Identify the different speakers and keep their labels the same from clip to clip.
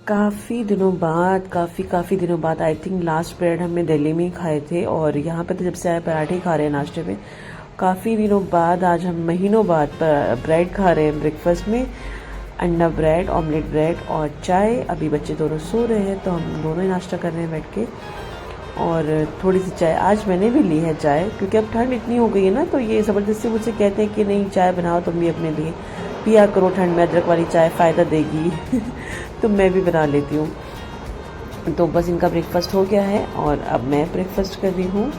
Speaker 1: काफ़ी दिनों बाद आई थिंक लास्ट ब्रेड हमने दिल्ली में ही खाए थे और यहाँ पे तो जब से आए पराठे खा रहे हैं नाश्ते में। काफ़ी दिनों बाद आज हम महीनों बाद ब्रेड खा रहे हैं ब्रेकफास्ट में। अंडा ब्रेड, ऑमलेट ब्रेड और चाय। अभी बच्चे दोनों सो रहे हैं तो हम दोनों ही नाश्ता कर रहे हैं बैठ के। और थोड़ी सी चाय आज मैंने भी ली है चाय, क्योंकि अब ठंड इतनी हो गई है ना, तो ये ज़बरदस्ती मुझसे कहते हैं कि नहीं चाय बनाओ तुम भी अपने लिए, पिया करो ठंड में अदरक वाली चाय, फ़ायदा देगी। तो मैं भी बना लेती हूँ। तो बस इनका ब्रेकफास्ट हो गया है और अब मैं ब्रेकफास्ट कर रही हूँ।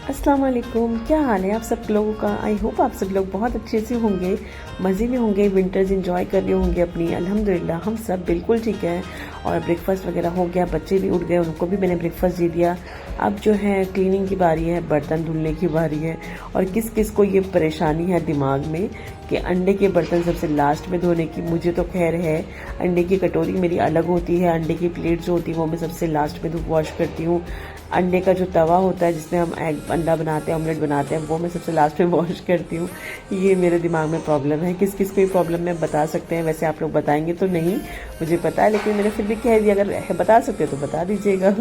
Speaker 1: अस्सलाम वालेकुम, क्या हाल है आप सब लोगों का। आई होप आप सब लोग बहुत अच्छे से होंगे, मज़े में होंगे, विंटर्स एंजॉय कर रहे होंगे अपनी। अल्हम्दुलिल्लाह हम सब बिल्कुल ठीक है। और ब्रेकफास्ट वगैरह हो गया, बच्चे भी उठ गए, उनको भी मैंने ब्रेकफास्ट दे दिया। अब जो है क्लीनिंग की बारी है, बर्तन धुलने की बारी है। और किस किस को ये परेशानी है दिमाग में कि अंडे के बर्तन सबसे लास्ट में धोने की। मुझे तो खैर है, अंडे की कटोरी मेरी अलग होती है, अंडे की प्लेट जो होती है वो मैं सबसे लास्ट में वॉश करती हूँ। अंडे का जो तवा होता है जिसमें हम एग अंडा बनाते हैं, ऑमलेट बनाते हैं, वो मैं सबसे लास्ट में वॉश करती हूँ। ये मेरे दिमाग में प्रॉब्लम है। किस किस को ये प्रॉब्लम में बता सकते हैं। वैसे आप लोग बताएंगे तो नहीं, मुझे पता है, लेकिन मैंने फिर भी कह दिया, अगर बता सकते हो तो बता दीजिएगा।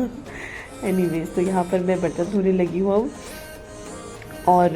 Speaker 1: एनीवेज, तो यहाँ पर मैं बर्तन धोने लगी हूँ अब। और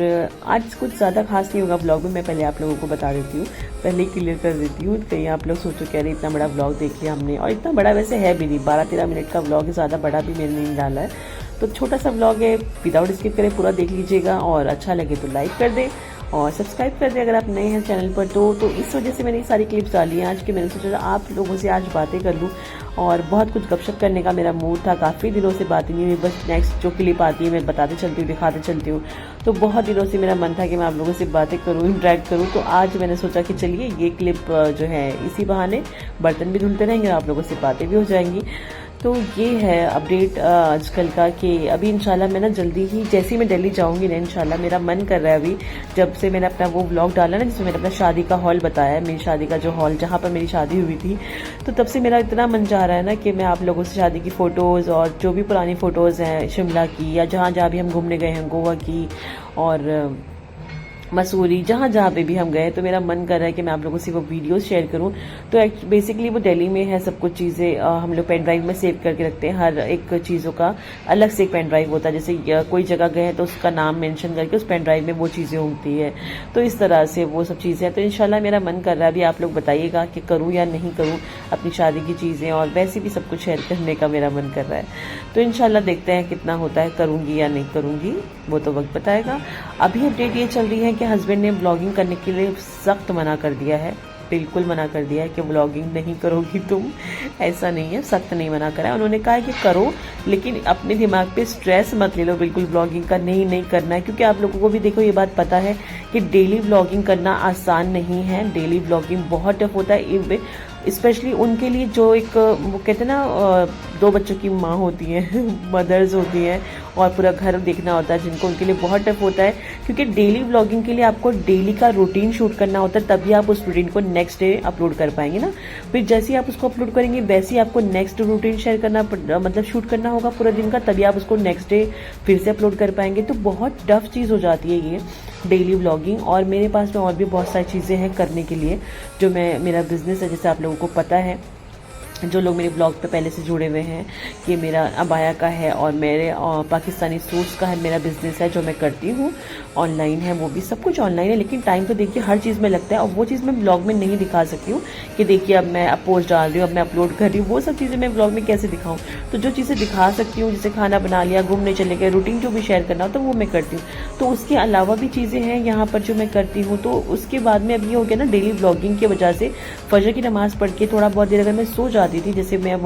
Speaker 1: आज कुछ ज़्यादा खास नहीं होगा ब्लॉग में, मैं पहले आप लोगों को बता देती हूँ, पहले ही क्लियर कर देती हूँ। कहीं आप लोग सोचो कह रहे इतना बड़ा ब्लॉग देख लिया हमने, और इतना बड़ा वैसे है भी नहीं, 12-13 मिनट का ब्लॉग है, ज़्यादा बड़ा भी मैंने नहीं डाला है। तो छोटा सा ब्लॉग है, विदाउट स्किप करें पूरा देख लीजिएगा, और अच्छा लगे तो लाइक कर दें और सब्सक्राइब कर दें अगर आप नए हैं चैनल पर। तो इस वजह से मैंने ये सारी क्लिप्स डाली हैं आज की। मैंने सोचा आप लोगों से आज बातें कर लूँ, और बहुत कुछ गपशप करने का मेरा मूड था। काफ़ी दिनों से बातें नहीं हुई, बस नेक्स्ट जो क्लिप आती है मैं बताते चलती हूँ, दिखाते चलती हूँ। तो बहुत दिनों से मेरा मन था कि मैं आप लोगों से बातें करूँ, इंटरेक्ट करूँ। तो आज मैंने सोचा कि चलिए ये क्लिप जो है, इसी बहाने बर्तन भी धुलते रहेंगे और आप लोगों से बातें भी हो जाएंगी। तो ये है अपडेट आजकल का कि अभी इंशाल्लाह मैं ना जल्दी ही, जैसे ही मैं दिल्ली जाऊंगी ना इंशाल्लाह, मेरा मन कर रहा है अभी, जब से मैंने अपना वो व्लॉग डाला ना जिसमें मैंने अपना शादी का हॉल बताया है, मेरी शादी का जो हॉल जहाँ पर मेरी शादी हुई थी, तो तब से मेरा इतना मन चाह रहा है ना कि मैं आप लोगों से शादी की फ़ोटोज़ और जो भी पुरानी फ़ोटोज़ हैं शिमला की, या जहाँ जहाँ भी हम घूमने गए हैं, गोवा की और मसूरी, जहाँ जहाँ पे भी हम गए, तो मेरा मन कर रहा है कि मैं आप लोगों से वो वीडियोस शेयर करूँ। तो बेसिकली वो दिल्ली में है, सब कुछ चीज़ें हम लोग पेन ड्राइव में सेव करके रखते हैं। हर एक चीज़ों का अलग से एक पेन ड्राइव होता है, जैसे कोई जगह गए हैं तो उसका नाम मेंशन करके उस पेन ड्राइव में वो चीज़ें होती है। तो इस तरह से वो सब चीज़ें हैं। तो इंशाल्लाह मेरा मन कर रहा है, अभी आप लोग बताइएगा कि करूँ या नहीं करूँ अपनी शादी की चीज़ें, और वैसे भी सब कुछ शेयर करने का मेरा मन कर रहा है। तो इंशाल्लाह देखते हैं कितना होता है, करूँगी या नहीं करूँगी वो तो वक्त बताएगा। अभी अपडेट ये चल रही है कि हस्बैंड ने ब्लॉगिंग करने के लिए सख्त मना कर दिया है, बिल्कुल मना कर दिया है कि ब्लॉगिंग नहीं करोगी तुम। ऐसा नहीं है, सख्त नहीं मना करा है, उन्होंने कहा है कि करो लेकिन अपने दिमाग पे स्ट्रेस मत ले लो बिल्कुल ब्लॉगिंग का, नहीं करना है। क्योंकि आप लोगों को भी देखो ये बात पता है कि डेली ब्लॉगिंग करना आसान नहीं है। डेली ब्लॉगिंग बहुत टफ होता है, स्पेशली उनके लिए जो एक वो कहते हैं ना 2 बच्चों की माँ होती हैं, मदर्स होती हैं, और पूरा घर देखना होता है, जिनको उनके लिए बहुत टफ होता है। क्योंकि डेली व्लॉगिंग के लिए आपको डेली का रूटीन शूट करना होता है, तभी आप उस रूटीन को नेक्स्ट डे अपलोड कर पाएंगे ना। फिर जैसे ही आप उसको अपलोड करेंगे वैसे ही आपको नेक्स्ट रूटीन शेयर करना, मतलब शूट करना होगा पूरा दिन का, तभी आप उसको नेक्स्ट डे फिर से अपलोड कर पाएंगे। तो बहुत टफ चीज़ हो जाती है ये डेली व्लॉगिंग। और मेरे पास में और भी बहुत सारी चीज़ें हैं करने के लिए, जो मेरा बिजनेस है, जैसे आप लोगों को पता है, जो लोग मेरे ब्लॉग पे पहले से जुड़े हुए हैं, कि मेरा अबाया का है और मेरे पाकिस्तानी सूट्स का है मेरा बिजनेस है, जो मैं करती हूँ, ऑनलाइन है, वो भी सब कुछ ऑनलाइन है। लेकिन टाइम तो देखिए हर चीज़ में लगता है, और वो चीज़ मैं ब्लॉग में नहीं दिखा सकती हूँ कि देखिए अब मैं पोस्ट डाल रही हूँ, अब मैं अपलोड कर रही हूँ, वो सब चीज़ें मैं ब्लॉग में कैसे दिखाऊँ। तो जो चीज़ें दिखा सकती हूँ, जैसे खाना बना लिया, घूमने चले गए, रूटीन जो भी शेयर करना हो तो वो मैं करती हूँ। तो उसके अलावा भी चीज़ें हैं यहाँ पर जो मैं करती हूँ। तो उसके बाद में अब ये हो गया ना, डेली ब्लॉगिंग की वजह से फजर की नमाज़ पढ़ के थोड़ा बहुत देर अगर मैं सो जाती थी, जैसे मैं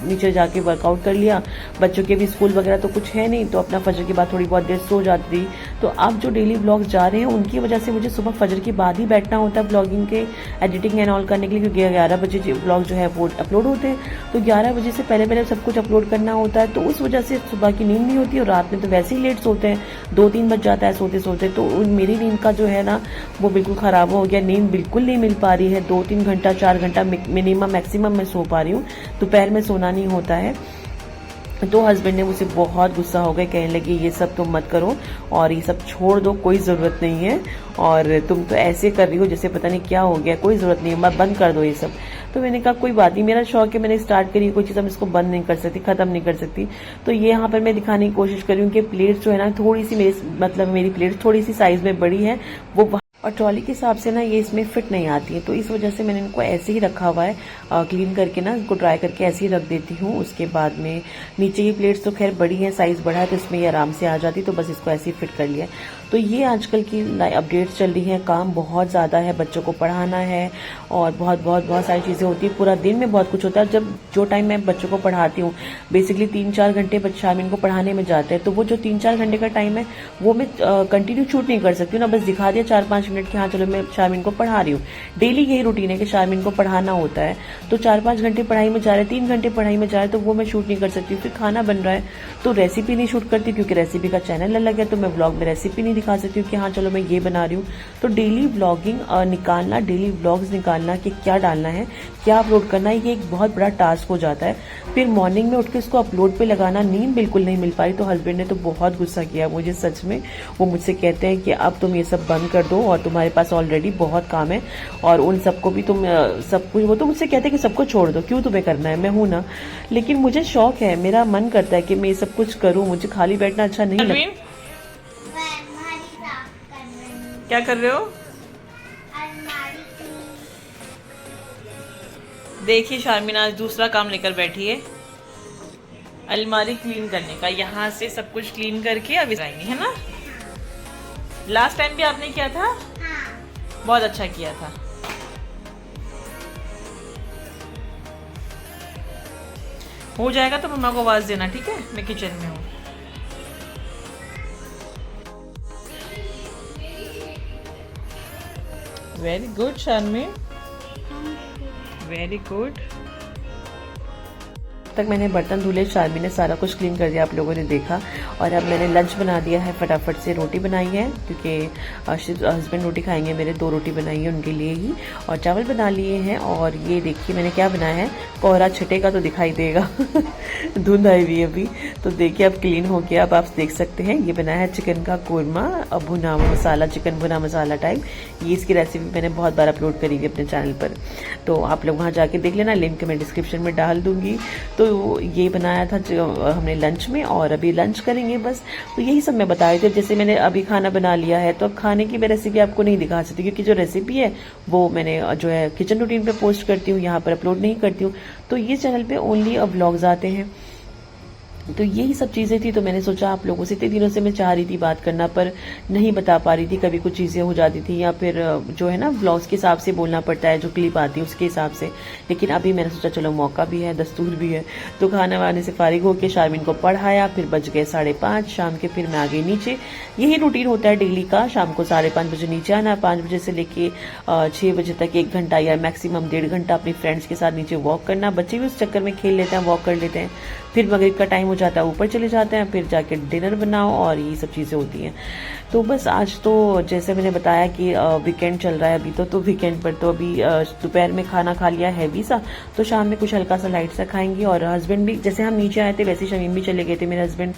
Speaker 1: नीचे जाके वर्कआउट कर लिया, बच्चों के भी स्कूल वगैरह तो कुछ है नहीं, तो अपना फजर के बाद थोड़ी बहुत देर सो जाती थी। तो अब जो डेली ब्लॉग्स जा रहे हैं उनकी वजह से मुझे सुबह फजर के बाद ही बैठना होता है ब्लॉगिंग के एडिटिंग एंड ऑल करने के लिए, क्योंकि 11 बजे ब्लॉग जो है वो अपलोड होते हैं। तो 11 बजे से पहले सब कुछ अपलोड करना होता है, तो उस वजह से सुबह की नींद नहीं होती, और रात में तो वैसे ही लेट सोते हैं, 2-3 बज जाता है सोते सोते। तो मेरी नींद का जो है ना वो बिल्कुल ख़राब हो गया, नींद बिल्कुल नहीं मिल पा रही है। 2-3 घंटा 4 घंटा मिनिमम मैक्सिमम मैं सो पा रही हूँ, दोपहर में सोना नहीं होता है। तो हस्बैंड ने मुझसे बहुत गुस्सा हो गए, कहने लगे ये सब तुम मत करो और ये सब छोड़ दो, कोई ज़रूरत नहीं है, और तुम तो ऐसे कर रही हो जैसे पता नहीं क्या हो गया, कोई ज़रूरत नहीं है, बंद कर दो ये सब। तो मैंने कहा कोई बात नहीं, मेरा शौक है, मैंने स्टार्ट करी कोई चीज़, हम इसको बंद नहीं कर सकती, खत्म नहीं कर सकती। तो ये यहाँ पर मैं दिखाने की कोशिश कर रही हूँ कि प्लेट्स जो है ना थोड़ी सी मेरी प्लेट्स थोड़ी सी साइज में बड़ी है, वो और ट्रॉली के हिसाब से ना ये इसमें फिट नहीं आती है, तो इस वजह से मैंने इनको ऐसे ही रखा हुआ है। क्लीन करके ना इनको ड्राई करके ऐसे ही रख देती हूँ। उसके बाद में नीचे की प्लेट्स तो खैर बड़ी है, साइज बड़ा है, तो इसमें ये आराम से आ जाती, तो बस इसको ऐसे ही फिट कर लिया। तो ये आजकल की अपडेट्स चल रही हैं, काम बहुत ज़्यादा है, बच्चों को पढ़ाना है और बहुत सारी चीज़ें होती है, पूरा दिन में बहुत कुछ होता है। जब जो टाइम मैं बच्चों को पढ़ाती हूँ, बेसिकली 3-4 घंटे बच्चे शामिन को पढ़ाने में जाते हैं, तो वो जो 3-4 घंटे का टाइम है वो मैं कंटिन्यू शूट नहीं कर सकती हूँ ना, बस दिखा दिया 4-5 मिनट कि हाँ चलो मैं शामिन को पढ़ा रही हूँ। डेली यही रूटीन है कि शामिन को पढ़ाना होता है, तो 4-5 घंटे पढ़ाई में जा रहे हैं, 3 घंटे पढ़ाई में जा रहे हैं, तो वो मैं शूट नहीं कर सकती। फिर खाना बन रहा है तो रेसिपी नहीं शूट करती, क्योंकि रेसिपी का चैनल अलग है, तो मैं व्लॉग में रेसिपी नहीं दिखा सकती हूँ कि हाँ चलो मैं ये बना रही हूँ। तो डेली व्लॉगिंग निकालना, डेली व्लॉग्स निकालना कि क्या डालना है, क्या अपलोड करना है, ये एक बहुत बड़ा टास्क हो जाता है। फिर मॉर्निंग में उठ के उसको अपलोड पे लगाना, नींद बिल्कुल नहीं मिल पाई। तो हस्बैंड ने तो बहुत गुस्सा किया मुझे, सच में। वो मुझसे कहते हैं कि अब तुम ये सब बंद कर दो, और तुम्हारे पास ऑलरेडी बहुत काम है, और उन सबको भी तुम सब कुछ, वो तो मुझसे कहते हैं कि सबको छोड़ दो, क्यों तुम्हें करना है, मैं हूं ना। लेकिन मुझे शौक है, मेरा मन करता है कि मैं ये सब कुछ करूं, मुझे खाली बैठना अच्छा नहीं लगता। क्या कर रहे हो? देखिए शारमीन आज दूसरा काम लेकर बैठी है, अलमारी क्लीन करने का। यहाँ से सब कुछ क्लीन करके अभी जाएंगे, है ना? लास्ट टाइम भी आपने किया था? बहुत अच्छा किया था। हो जाएगा तो मम्मा को आवाज देना, ठीक है? मैं किचन में हूँ। Very good Sharmeen, very good. तक मैंने बर्तन धुले, शारमी ने सारा कुछ क्लीन कर दिया, आप लोगों ने देखा। और अब मैंने लंच बना दिया है, फटाफट से रोटी बनाई है, क्योंकि हस्बैंड रोटी खाएंगे मेरे, 2 रोटी बनाई है उनके लिए ही, और चावल बना लिए हैं। और ये देखिए मैंने क्या बनाया है, कोहरा छटेगा तो दिखाई देगा धुंध आई हुई है अभी, तो देखिए अब क्लीन हो गया, अब आप देख सकते हैं। ये बनाया है चिकन का कोरमा, भुना मसाला, चिकन भुना मसाला टाइप। ये इसकी रेसिपी मैंने बहुत बार अपलोड करी है अपने चैनल पर, तो आप लोग वहाँ जाके देख लेना, लिंक मैं डिस्क्रिप्शन में डाल दूंगी। तो ये बनाया था हमने लंच में, और अभी लंच करेंगे बस। तो यही सब मैं बता रही थी। जैसे मैंने अभी खाना बना लिया है, तो अब खाने की मैं रेसिपी आपको नहीं दिखा सकती, क्योंकि जो रेसिपी है वो मैंने जो है किचन रूटीन पे पोस्ट करती हूँ, यहाँ पर अपलोड नहीं करती हूँ। तो ये चैनल पे ओनली अब व्लॉग्स आते हैं। तो यही सब चीज़ें थी, तो मैंने सोचा आप लोगों से, इतने दिनों से मैं चाह रही थी बात करना, पर नहीं बता पा रही थी, कभी कुछ चीज़ें हो जाती थी, या फिर जो है ना व्लॉग्स के हिसाब से बोलना पड़ता है, जो क्लिप आती है उसके हिसाब से। लेकिन अभी मैंने सोचा चलो मौका भी है, दस्तूर भी है। तो खाना वाने से फारिग होकर शारमीन को पढ़ाया, फिर बज गए 5:30 शाम के, फिर मैं आ गई नीचे। यही रूटीन होता है डेली का, शाम को 5:30 बजे नीचे आना, 5 बजे से लेके 6 बजे तक 1 घंटा या मैक्सिमम 1.5 घंटा अपनी फ्रेंड्स के साथ नीचे वॉक करना। बच्चे भी उस चक्कर में खेल लेते हैं, वॉक कर लेते हैं। फिर मगरिब का टाइम हो जाता है, ऊपर चले जाते हैं, फिर जाके डिनर बनाओ, और ये सब चीज़ें होती हैं। तो बस आज तो जैसे मैंने बताया कि वीकेंड चल रहा है अभी, तो वीकेंड पर तो अभी दोपहर में खाना खा लिया हैवी सा, तो शाम में कुछ हल्का सा लाइट सा खाएंगे। और हस्बैंड भी, जैसे हम नीचे आए थे वैसे शमीम भी चले गए थे, मेरे हस्बैंड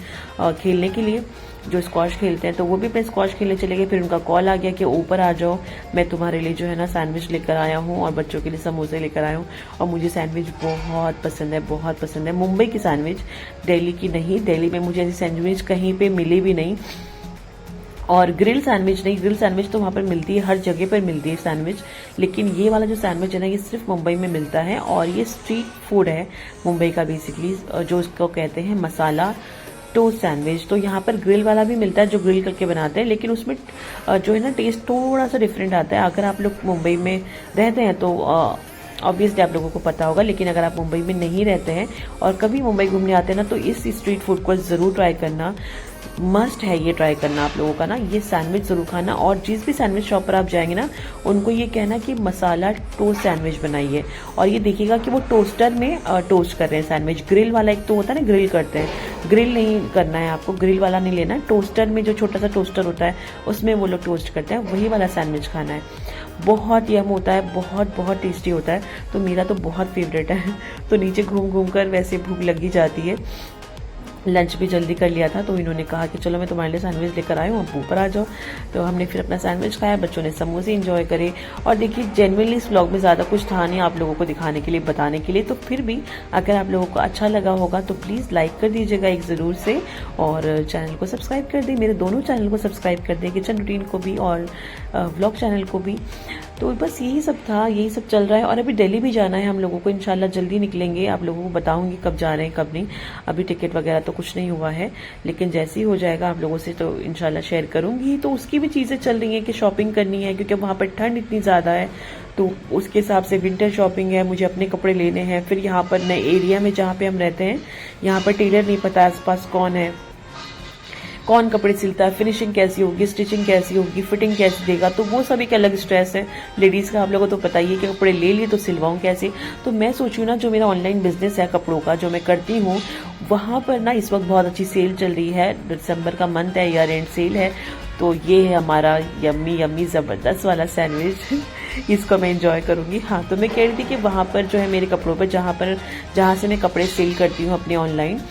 Speaker 1: खेलने के लिए, जो स्क्वाश खेलते हैं, तो वो भी अपने स्क्वाश खेलने चले गए। फिर उनका कॉल आ गया कि ऊपर आ जाओ, मैं तुम्हारे लिए जो है ना सैंडविच लेकर आया हूँ, और बच्चों के लिए समोसे लेकर आया हूँ। और मुझे सैंडविच बहुत पसंद है, बहुत पसंद है। मुंबई की सैंडविच, दिल्ली की नहीं। दिल्ली में मुझे ऐसी सैंडविच कहीं पे मिली भी नहीं। और ग्रिल सैंडविच नहीं, ग्रिल सैंडविच तो वहाँ पर मिलती है, हर जगह पर मिलती है सैंडविच, लेकिन ये वाला जो सैंडविच है ना, ये सिर्फ मुंबई में मिलता है। और ये स्ट्रीट फूड है मुंबई का, बेसिकली जो इसको कहते हैं मसाला टोस्ट सैंडविच। तो यहाँ पर ग्रिल वाला भी मिलता है, जो ग्रिल करके बनाते हैं, लेकिन उसमें जो है ना टेस्ट थोड़ा सा डिफरेंट आता है। अगर आप लोग मुंबई में रहते हैं तो ऑब्वियसली आप लोगों को पता होगा, लेकिन अगर आप मुंबई में नहीं रहते हैं और कभी मुंबई घूमने आते हैं ना, तो इस स्ट्रीट फूड को ज़रूर ट्राई करना, मस्ट है ये ट्राई करना आप लोगों का ना, ये सैंडविच जरूर खाना। और जिस भी सैंडविच शॉप पर आप जाएंगे ना, उनको ये कहना कि मसाला टोस्ट सैंडविच बनाइए, और ये देखिएगा कि वो टोस्टर में टोस्ट कर रहे हैं सैंडविच। ग्रिल वाला एक तो होता है ना, ग्रिल करते हैं, ग्रिल नहीं करना है आपको, ग्रिल वाला नहीं लेना, टोस्टर में जो छोटा सा टोस्टर होता है उसमें वो लोग टोस्ट करते हैं, वही वाला सैंडविच खाना है। बहुत यम होता है, बहुत बहुत टेस्टी होता है, तो मेरा तो बहुत फेवरेट है। तो नीचे घूम घूम कर वैसे भूख लगी जाती है, लंच भी जल्दी कर लिया था, तो इन्होंने कहा कि चलो मैं तुम्हारे लिए सैंडविच लेकर आई हूँ, आप ऊपर आ जाओ। तो हमने फिर अपना सैंडविच खाया, बच्चों ने समोसे इंजॉय करे। और देखिए जेनुइनली इस व्लॉग में ज़्यादा कुछ था नहीं आप लोगों को दिखाने के लिए, बताने के लिए, तो फिर भी अगर आप लोगों को अच्छा लगा होगा तो प्लीज़ लाइक कर दीजिएगा एक ज़रूर से, और चैनल को सब्सक्राइब कर दें, मेरे दोनों चैनल को सब्सक्राइब कर दें, किचन रूटीन को भी और व्लॉग चैनल को भी। तो बस यही सब था, यही सब चल रहा है। और अभी दिल्ली भी जाना है हम लोगों को, इंशाल्लाह जल्दी निकलेंगे, आप लोगों को बताऊंगी कब जा रहे हैं कब नहीं। अभी टिकट वगैरह तो कुछ नहीं हुआ है, लेकिन जैसे ही हो जाएगा आप लोगों से तो इंशाल्लाह शेयर करूंगी। तो उसकी भी चीज़ें चल रही हैं कि शॉपिंग करनी है, क्योंकि वहाँ पर ठंड इतनी ज़्यादा है, तो उसके हिसाब से विंटर शॉपिंग है, मुझे अपने कपड़े लेने हैं। फिर यहाँ पर नए एरिया में जहाँ पे हम रहते हैं, यहाँ पर टेलर नहीं पता आसपास कौन है, कौन कपड़े सिलता है, फिनिशिंग कैसी होगी, स्टिचिंग कैसी होगी, फिटिंग कैसी देगा, तो वो सब एक अलग स्ट्रेस है लेडीज़ का। आप लोगों को तो पता ही है कि कपड़े ले लिए तो सिलवाऊँ कैसे। तो मैं सोची हूँ ना, जो मेरा ऑनलाइन बिजनेस है कपड़ों का जो मैं करती हूँ, वहाँ पर ना इस वक्त बहुत अच्छी सेल चल रही है, दिसंबर का मंथ है, ईयर एंड सेल है। तो ये है हमारा यम्मी यम्मी ज़बरदस्त वाला सैंडविच इसको मैं इंजॉय करूँगी। हाँ, तो मैं कह रही थी कि वहाँ पर जो है मेरे कपड़ों पर, जहाँ से मैं कपड़े सेल करती हूँ अपने ऑनलाइन,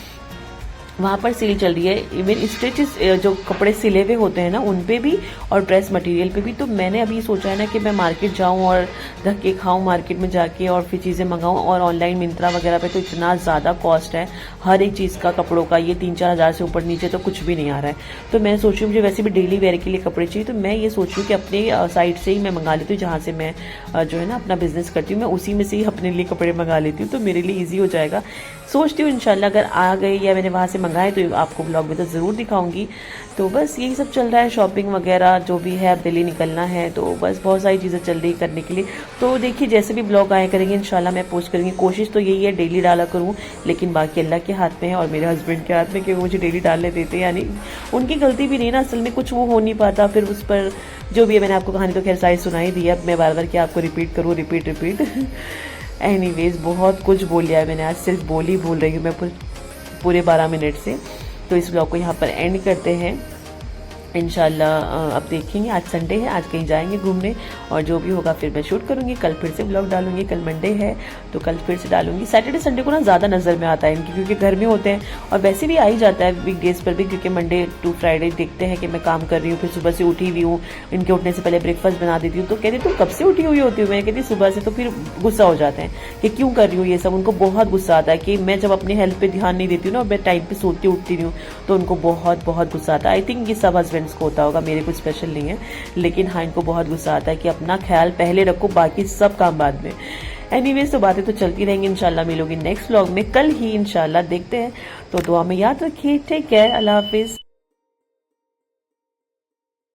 Speaker 1: वहाँ पर सेल चल रही है। इवन स्टिचेस जो कपड़े सिले हुए होते हैं ना उन पे भी, और ड्रेस मटेरियल पे भी। तो मैंने अभी सोचा है ना कि मैं मार्केट जाऊँ और धक्के खाऊँ मार्केट में जाके, और फिर चीज़ें मंगाऊँ। और ऑनलाइन मिंत्रा वगैरह पे तो इतना ज़्यादा कॉस्ट है हर एक चीज़ का, कपड़ों का, ये 3-4 हज़ार से ऊपर नीचे तो कुछ भी नहीं आ रहा है। तो मैं सोच रही हूँ मुझे वैसे भी डेली वेयर के लिए कपड़े चाहिए, तो मैं ये सोच रही हूँ कि अपने साइट से ही मैं मंगा लेती हूँ, जहाँ से मैं जो है ना अपना बिजनेस करती हूँ, मैं उसी में से ही अपने लिए कपड़े मंगा लेती हूँ, तो मेरे लिए ईजी हो जाएगा। सोचती हूँ इंशाल्लाह अगर आ गए या मैंने वहाँ से मंगाए तो आपको ब्लॉग में तो ज़रूर दिखाऊंगी। तो बस यही सब चल रहा है, शॉपिंग वगैरह जो भी है, अब दिल्ली निकलना है, तो बस बहुत सारी चीज़ें चल रही करने के लिए। तो देखिए जैसे भी ब्लॉग आए करेंगे इंशाल्लाह मैं पोस्ट करूँगी, कोशिश तो यही है डेली डाला करूँ, लेकिन बाकी अल्लाह के हाथ में है और मेरे हस्बैंड के हाथ में कि वो मुझे डेली डालने देते हैं। यानी उनकी गलती भी नहीं ना, असल में कुछ वो हो नहीं पाता, फिर उस पर जो भी है, मैंने आपको कहानी तो खैर सारी सुनाई दी है, अब मैं बार बार क्या आपको रिपीट करूँ, रिपीट एनीवेज बहुत कुछ बोल लिया है मैंने, आज सिर्फ बोल रही हूँ मैं पूरे 12 मिनट से। तो इस ब्लॉग को यहाँ पर एंड करते हैं इंशाल्लाह। अब देखेंगे, आज संडे है, आज कहीं जाएंगे घूमने, और जो भी होगा फिर मैं शूट करूँगी। कल फिर से ब्लॉग डालूंगी, कल मंडे है तो कल फिर से डालूंगी। सैटरडे संडे को ना ज़्यादा नज़र में आता है इनकी, क्योंकि घर में होते हैं, और वैसे भी आ ही जाता है वीक डेज पर भी, क्योंकि मंडे टू फ्राइडे देखते हैं कि मैं काम कर रही हूँ, फिर सुबह से उठी हुई हूँ, इनके उठने से पहले ब्रेकफास्ट बना देती हूँ। तो कहती तुम कब से उठी हुई होती हूँ, मैं कहती सुबह से। तो फिर गुस्सा हो जाते हैं कि क्यों कर रही हूँ ये सब, उनको बहुत गुस्सा आता है कि मैं जब अपनी हेल्थ पे ध्यान नहीं देती हूँ ना, मैं टाइम पे सोती उठती नहीं हूँ, तो उनको बहुत बहुत गुस्सा आता है। आई थिंक ये सब हस्बैंड्स को होता होगा, मेरे कुछ स्पेशल नहीं है, लेकिन हाँ इनको बहुत गुस्सा आता है कि अपना ख्याल पहले रखो, बाकी सब काम बाद में। एनीवेज तो बातें तो चलती रहेंगी, इंशाल्लाह मिलोगी नेक्स्ट व्लॉग में कल ही इंशाल्लाह, देखते हैं। तो दुआ में याद रखिए, टेक केयर, अल्लाह हाफिज।